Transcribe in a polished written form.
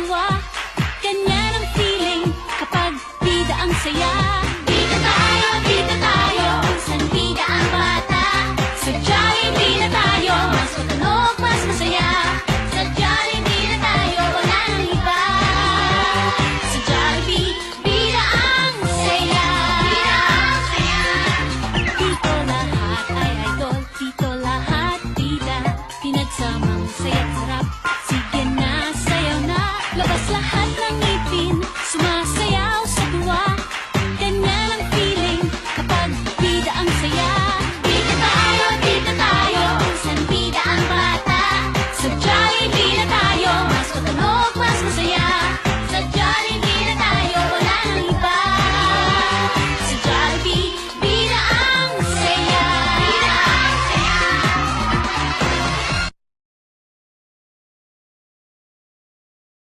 tuwa. Ganyan ang feeling kapag bida ang saya. Bida tayo, kung saan bida ang bata. Sa Jollibee na tayo, mas matunog, mas masaya. Sa Jollibee na tayo, wala nang iba. Sa Jollibee, bida ang saya. Bida ang saya. Dito lahat ay idol, dito lahat bida. Pinagsamang saya't sarap, sige na, sayaw na, labas lahat.